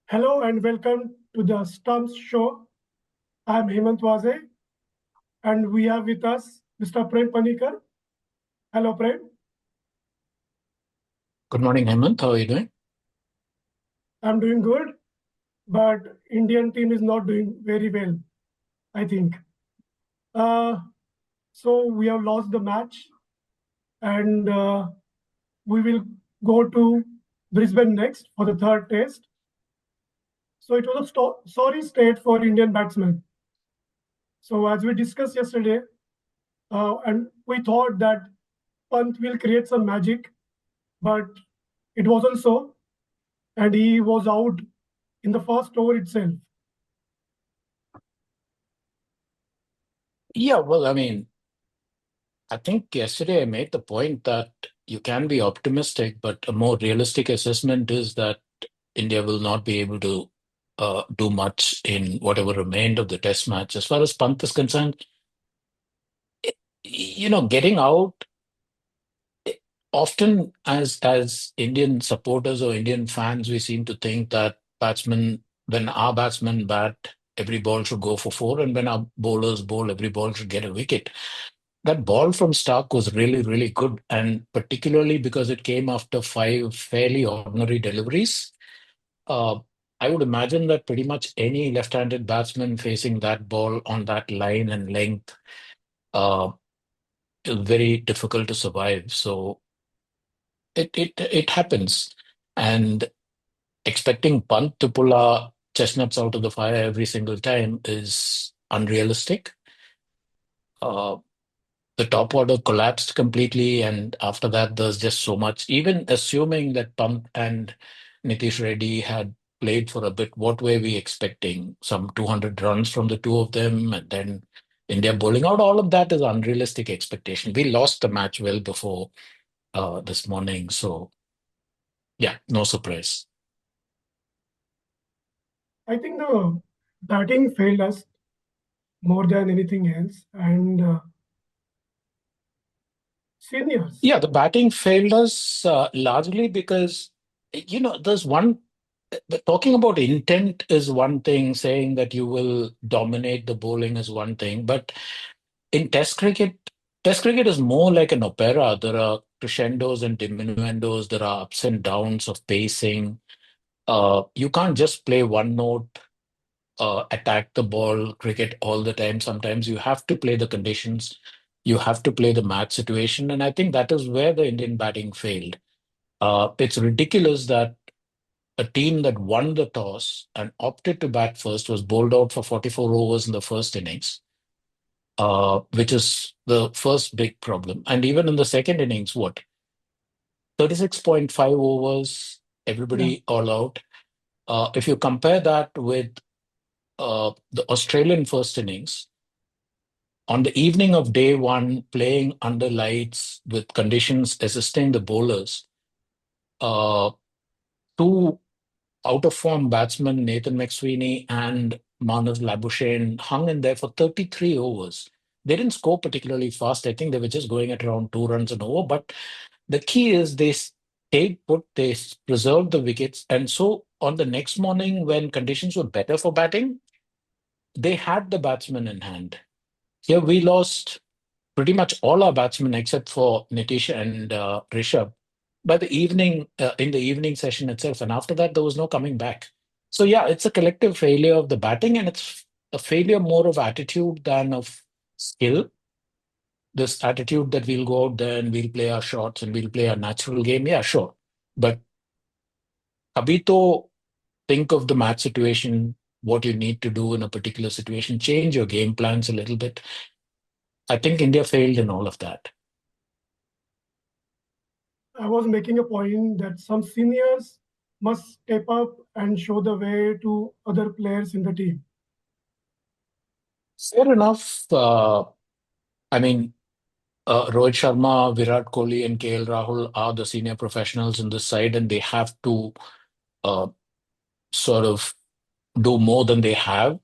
Hello and welcome to the Stumps show. I'm Hemant Waje and we have with us Mr. Prem Panikar. Hello, Prem. Good morning, Hemant. How are you doing? I'm doing good, but Indian team is not doing very well, I think. Uh, so we have lost the match and we will go to Brisbane next for the third test. So it was a sorry state for Indian batsmen. So as we discussed yesterday, and we thought that Pant will create some magic, but it wasn't so, and he was out in the first over itself. Yeah, I think yesterday I made the point that you can be optimistic, but a more realistic assessment is that India will not be able to do much in whatever remained of the test match. As far as Pant is concerned, getting out often as Indian supporters or Indian fans, we seem to think that when our batsmen bat, every ball should go for four, and when our bowlers bowl, every ball should get a wicket. That ball from Stark was really, really good, and particularly because it came after five fairly ordinary deliveries. Uh, I would imagine that pretty much any left-handed batsman facing that ball on that line and length uh, is very difficult to survive. So it happens, and expecting Pant to pull our chestnuts out of the fire every single time is unrealistic. Uh, the top order collapsed completely, and after that, there's just so much. Even assuming that Pant and Nitish Reddy had played for a bit, what were we expecting? Some 200 runs from the two of them, and then India bowling out. All of that is unrealistic expectation. We lost the match well before this morning, so yeah, no surprise. I think the batting failed us more than anything else, and seniors. Yeah, the batting failed us largely because, there's talking about intent is one thing, saying that you will dominate the bowling is one thing, but in Test cricket is more like an opera. There are crescendos and diminuendos, there are ups and downs of pacing. You can't just play one note, attack the ball cricket all the time. Sometimes you have to play the conditions, you have to play the match situation, and I think that is where the Indian batting failed. It's ridiculous that a team that won the toss and opted to bat first was bowled out for 44 overs in the first innings, which is the first big problem. And even in the second innings, what, 36.5 overs, Yeah, everybody all out. If you compare that with the Australian first innings, on the evening of day one, playing under lights with conditions assisting the bowlers, uh, two out of form batsmen, Nathan McSweeney and Manav Labuschagne, hung in there for 33 overs. They didn't score particularly fast. I think they were just going at around 2 runs an over. But the key is they stayed put, preserved the wickets. And so on the next morning, when conditions were better for batting, they had the batsmen in hand. Here we lost pretty much all our batsmen except for Nitish and Rishabh by the evening, in the evening session itself. And after that, there was no coming back. So, yeah, it's a collective failure of the batting, and it's a failure more of attitude than of skill. This attitude that we'll go out there and we'll play our shots and we'll play our natural game. Yeah, sure. But Abito, think of the match situation, what you need to do in a particular situation, change your game plans a little bit. I think India failed in all of that. I was making a point that some seniors must step up and show the way to other players in the team. Fair enough. I mean, Rohit Sharma, Virat Kohli, and KL Rahul are the senior professionals in this side, and they have to uh, sort of do more than they have,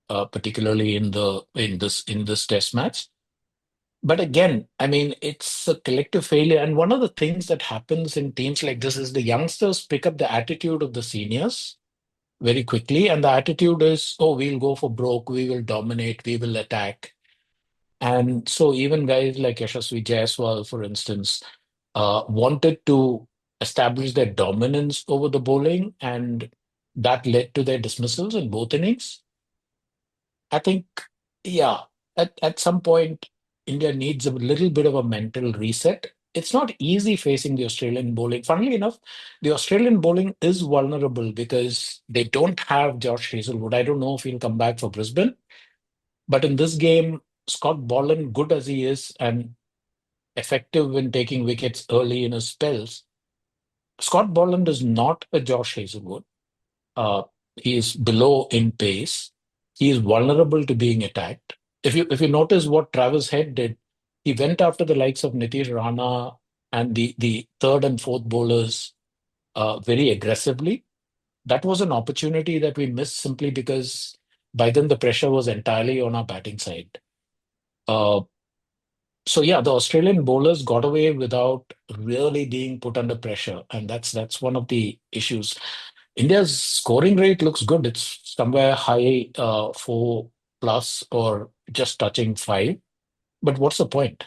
particularly in this Test match. But again, I mean, it's a collective failure, and one of the things that happens in teams like this is the youngsters pick up the attitude of the seniors, very quickly. And the attitude is, oh, we'll go for broke, we will dominate, we will attack. And so even guys like Yashasvi Jaiswal, for instance, wanted to establish their dominance over the bowling, and that led to their dismissals in both innings. I think, yeah, at some point, India needs a little bit of a mental reset. It's not easy facing the Australian bowling. Funnily enough, the Australian bowling is vulnerable because they don't have Josh Hazlewood. I don't know if he'll come back for Brisbane, but in this game, Scott Boland, good as he is and effective in taking wickets early in his spells, Scott Boland is not a Josh Hazlewood. Uh, he is below in pace. He is vulnerable to being attacked. If you notice what Travis Head did, he went after the likes of Nitish Rana and the third and fourth bowlers very aggressively. That was an opportunity that we missed simply because by then the pressure was entirely on our batting side. Uh, so yeah, the Australian bowlers got away without really being put under pressure, and that's one of the issues. India's scoring rate looks good. It's somewhere high, 4 plus or just touching 5. But what's the point?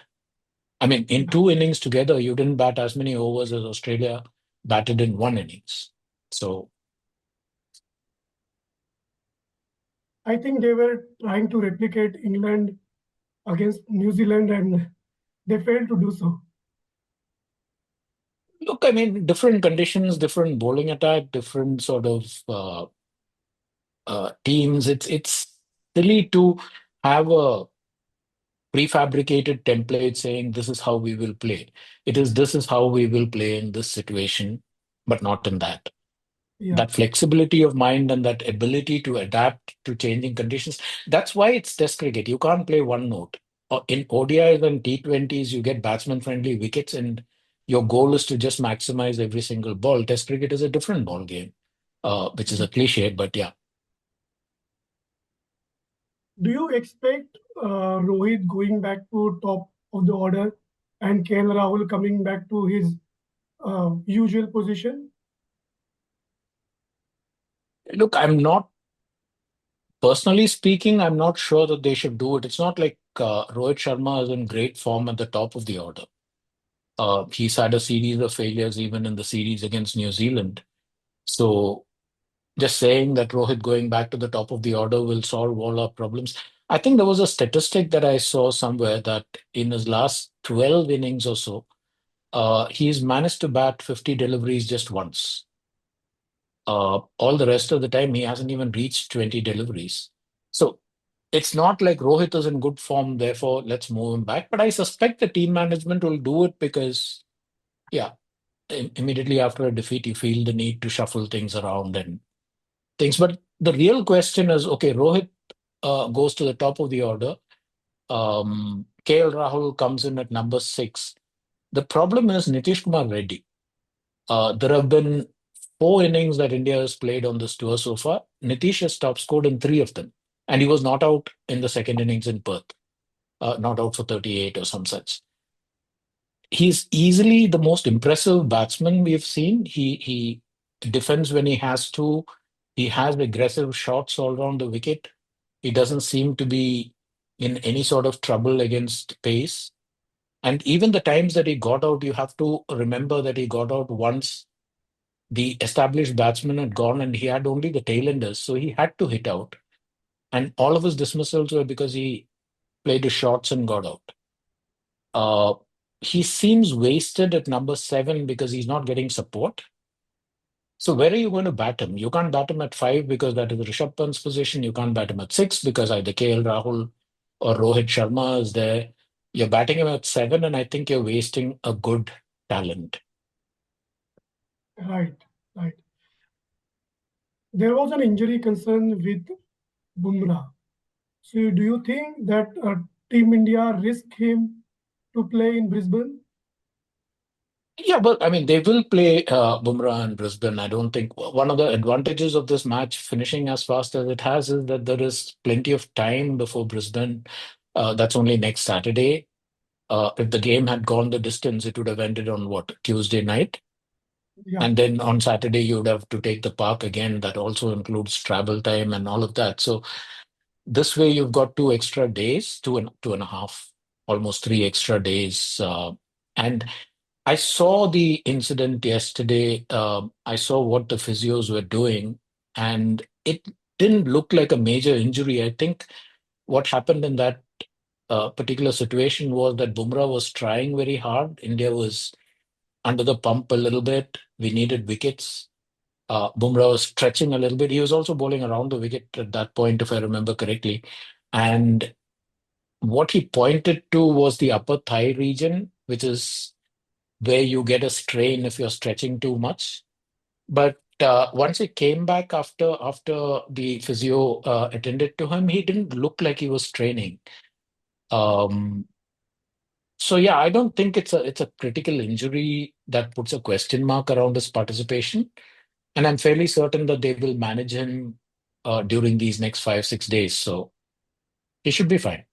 I mean, in two innings together, you didn't bat as many overs as Australia batted in one innings. So, I think they were trying to replicate England against New Zealand and they failed to do so. look, I mean, different conditions, different bowling attack, different sort of teams. It's silly to have a prefabricated template saying this is how we will play. It is this is how we will play in this situation, but not in that. Yeah, That flexibility of mind and that ability to adapt to changing conditions. That's why it's test cricket. You can't play one note. In ODIs and T20s, you get batsman friendly wickets, and your goal is to just maximize every single ball. Test cricket is a different ball game, which is a cliche, but yeah. do you expect Rohit going back to top of the order and KL Rahul coming back to his usual position? Look, I'm not personally speaking, I'm not sure that they should do it. It's not like Rohit Sharma is in great form at the top of the order. He's had a series of failures even in the series against New Zealand. So just saying that Rohit going back to the top of the order will solve all our problems. I think there was a statistic that I saw somewhere that in his last 12 innings or so, he's managed to bat 50 deliveries just once. All the rest of the time, he hasn't even reached 20 deliveries. So it's not like Rohit is in good form, therefore let's move him back. But I suspect the team management will do it because, yeah, immediately after a defeat, you feel the need to shuffle things around and things. But the real question is, okay, Rohit goes to the top of the order. KL Rahul comes in at number 6. The problem is Nitish Kumar Reddy. There have been 4 innings that India has played on this tour so far. Nitish has top scored in 3 of them, and he was not out in the second innings in Perth, not out for 38 or some such. He's easily the most impressive batsman we've seen. He defends when he has to. He has aggressive shots all around the wicket. He doesn't seem to be in any sort of trouble against pace. And even the times that he got out, you have to remember that he got out once the established batsman had gone and he had only the tailenders. So he had to hit out. And all of his dismissals were because he played his shots and got out. Uh, he seems wasted at number 7 because he's not getting support. So where are you going to bat him? You can't bat him at 5 because that is Rishabh Pant's position. You can't bat him at 6 because either KL Rahul or Rohit Sharma is there. You're batting him at 7, and I think you're wasting a good talent. Right, right. There was an injury concern with Bumrah. So do you think that Team India risk him to play in Brisbane? Yeah, but I mean, they will play Bumrah and Brisbane. I don't think one of the advantages of this match finishing as fast as it has is that there is plenty of time before Brisbane. That's only next Saturday. If the game had gone the distance, it would have ended on what, Tuesday night? Yeah, And then on Saturday, you would have to take the park again. That also includes travel time and all of that. So this way, you've got 2 extra days, 2.5, almost 3 extra days. And I saw the incident yesterday. I saw what the physios were doing, and it didn't look like a major injury. I think what happened in that particular situation was that Bumrah was trying very hard. India was under the pump a little bit. We needed wickets. Bumrah was stretching a little bit. He was also bowling around the wicket at that point, if I remember correctly. And what he pointed to was the upper thigh region, which is where you get a strain if you're stretching too much. But once he came back after the physio attended to him, he didn't look like he was straining. Um, so yeah, I don't think it's a critical injury that puts a question mark around his participation. And I'm fairly certain that they will manage him during these next 5, 6 days. So he should be fine.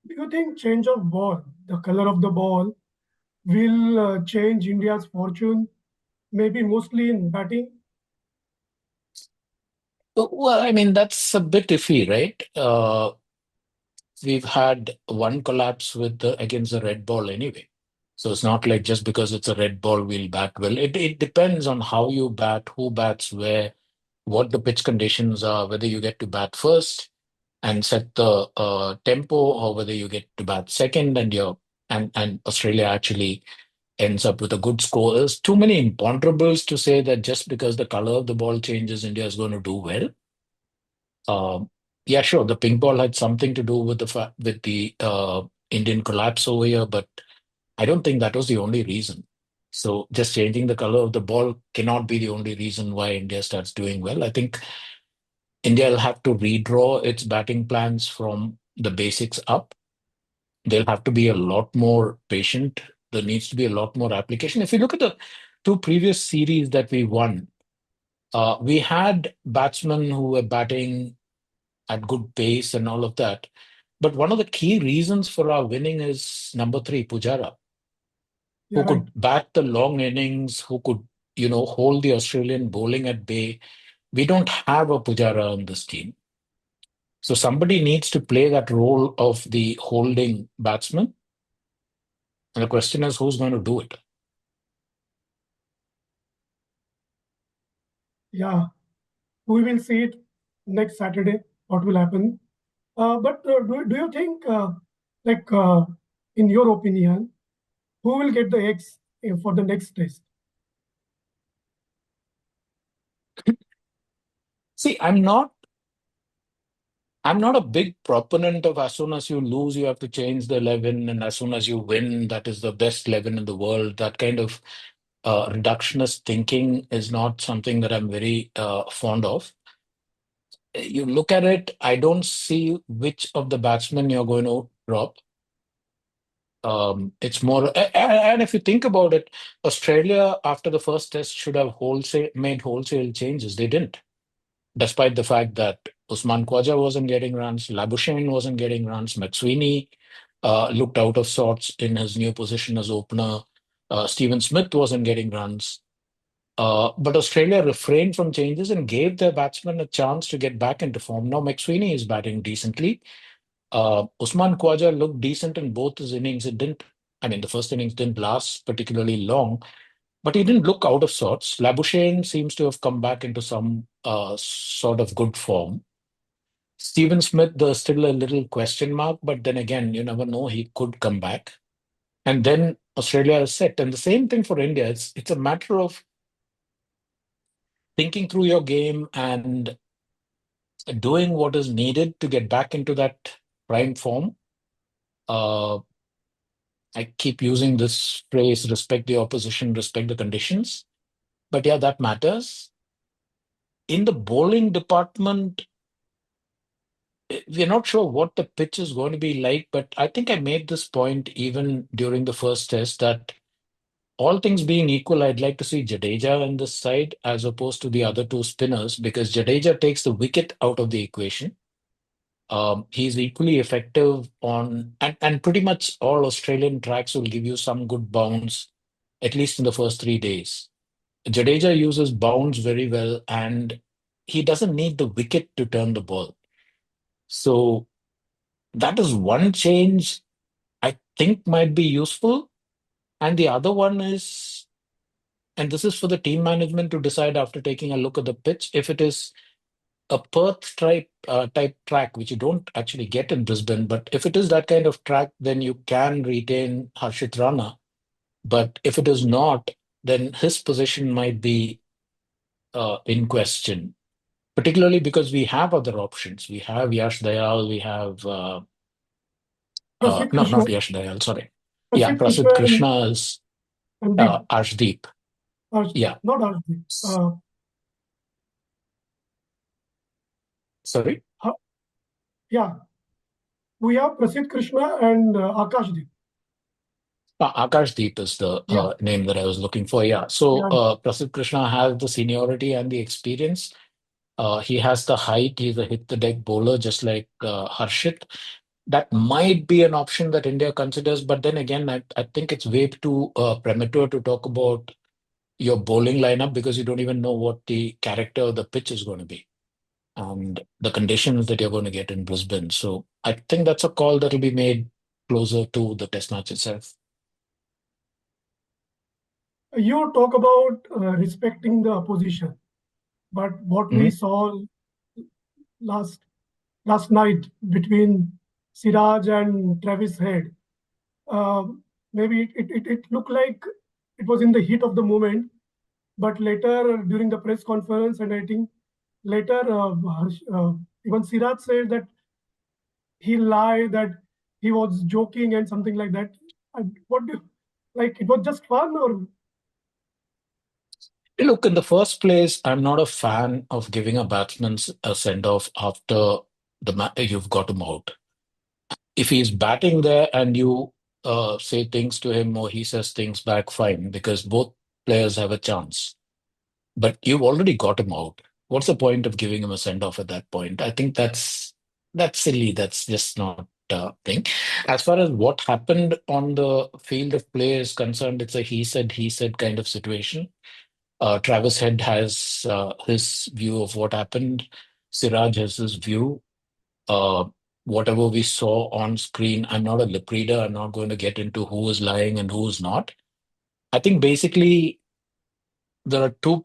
do you think change of ball, the color of the ball, will change India's fortune? Maybe mostly in batting. Well, I mean, that's a bit iffy, right? We've had one collapse with against the red ball anyway. So it's not like just because it's a red ball, we'll bat well. It depends on how you bat, who bats where, what the pitch conditions are, whether you get to bat first and set the tempo, or whether you get to bat second and Australia actually ends up with a good score. There's too many imponderables to say that just because the color of the ball changes, India is going to do well. Um, yeah, sure, the pink ball had something to do with the Indian collapse over here, but I don't think that was the only reason. So just changing the color of the ball cannot be the only reason why India starts doing well. I think India will have to redraw its batting plans from the basics up. They'll have to be a lot more patient. There needs to be a lot more application. If you look at the two previous series that we won, we had batsmen who were batting at good pace and all of that. But one of the key reasons for our winning is number three, Pujara, Yeah, who right. could bat the long innings, who could, hold the Australian bowling at bay. We don't have a Pujara on this team. So somebody needs to play that role of the holding batsman. And the question is, who's going to do it? Yeah, we will see it next Saturday. What will happen? But do you think, like, in your opinion, who will get the eggs for the next test? See, I'm not a big proponent of as soon as you lose, you have to change the 11, and as soon as you win, that is the best 11 in the world. That kind of reductionist thinking is not something that I'm very fond of. You look at it, I don't see which of the batsmen you're going to drop. It's more, and if you think about it, Australia after the first test should have made wholesale changes. They didn't, despite the fact that Usman Khawaja wasn't getting runs, Labuschagne wasn't getting runs, McSweeney looked out of sorts in his new position as opener. Steven Smith wasn't getting runs. But Australia refrained from changes and gave their batsmen a chance to get back into form. Now McSweeney is batting decently. Usman Khawaja looked decent in both his innings. I mean, the first innings didn't last particularly long, but he didn't look out of sorts. Labuschagne seems to have come back into some sort of good form. Steven Smith, there's still a little question mark, but then again, you never know. He could come back. And then Australia is set. And the same thing for India. It's a matter of thinking through your game and doing what is needed to get back into that prime form. Uh, I keep using this phrase, respect the opposition, respect the conditions. But yeah, that matters. In the bowling department, we're not sure what the pitch is going to be like, but I think I made this point even during the first test that all things being equal, I'd like to see Jadeja on this side as opposed to the other two spinners because Jadeja takes the wicket out of the equation. He's equally effective and pretty much all Australian tracks will give you some good bounce at least in the first 3 days. Jadeja uses bounds very well, and he doesn't need the wicket to turn the ball. So that is one change I think might be useful. And the other one is, and this is for the team management to decide after taking a look at the pitch, if it is a Perth type track, which you don't actually get in Brisbane, but if it is that kind of track, then you can retain Harshit Rana. But if it is not, then his position might be in question, particularly because we have other options. We have Yash Dayal, we have Prasid no, Krishna, not Yash Dayal, sorry. Yeah, Prasid Krishna Prasid Krishna is and Deep, Arshdeep. Arsh, Yeah, not Arshdeep. sorry. Ha- yeah, we have Prasid Krishna and Akashdeep. Akashdeep is the Yeah, name that I was looking for. Yeah. So yeah, Prasid Krishna has the seniority and the experience. He has the height. He's a hit the deck bowler, just like Harshit. That might be an option that India considers. But then again, I think it's way too premature to talk about your bowling lineup because you don't even know what the character of the pitch is going to be and the conditions that you're going to get in Brisbane. So I think that's a call that will be made closer to the test match itself. you talk about respecting the opposition, but what we Mhm. saw last last night between Siraj and Travis Head, maybe it looked like it was in the heat of the moment, but later during the press conference, and I think later even Siraj said that he lied, that he was joking and something like that. What do you, like? It was just fun, or Look, in the first place, I'm not a fan of giving a batsman a send off after you've got him out. If he's batting there and you say things to him or he says things back, fine, because both players have a chance. But you've already got him out. What's the point of giving him a send off at that point? I think that's silly. That's just not thing. As far as what happened on the field of play is concerned, it's a he said kind of situation. Travis Head has his view of what happened. Siraj has his view. Uh, Whatever we saw on screen, I'm not a lip reader. I'm not going to get into who is lying and who is not. I think basically there are two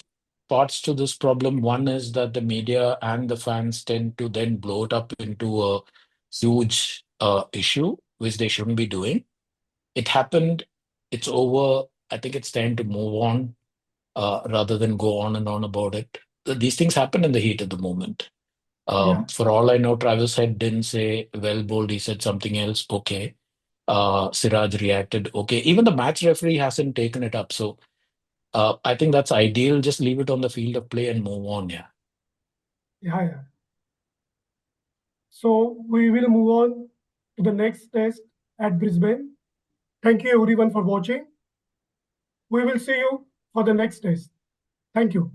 parts to this problem. One is that the media and the fans tend to then blow it up into a huge issue, which they shouldn't be doing. It happened. It's over. I think it's time to move on rather than go on and on about it. These things happen in the heat of the moment. yeah, For all I know, Travis Head didn't say well bowled. He said something else. Okay. Siraj reacted. Okay. Even the match referee hasn't taken it up. So I think that's ideal. Just leave it on the field of play and move on. Yeah. yeah, yeah. So we will move on to the next test at Brisbane. Thank you everyone for watching. We will see you for the next test. Thank you.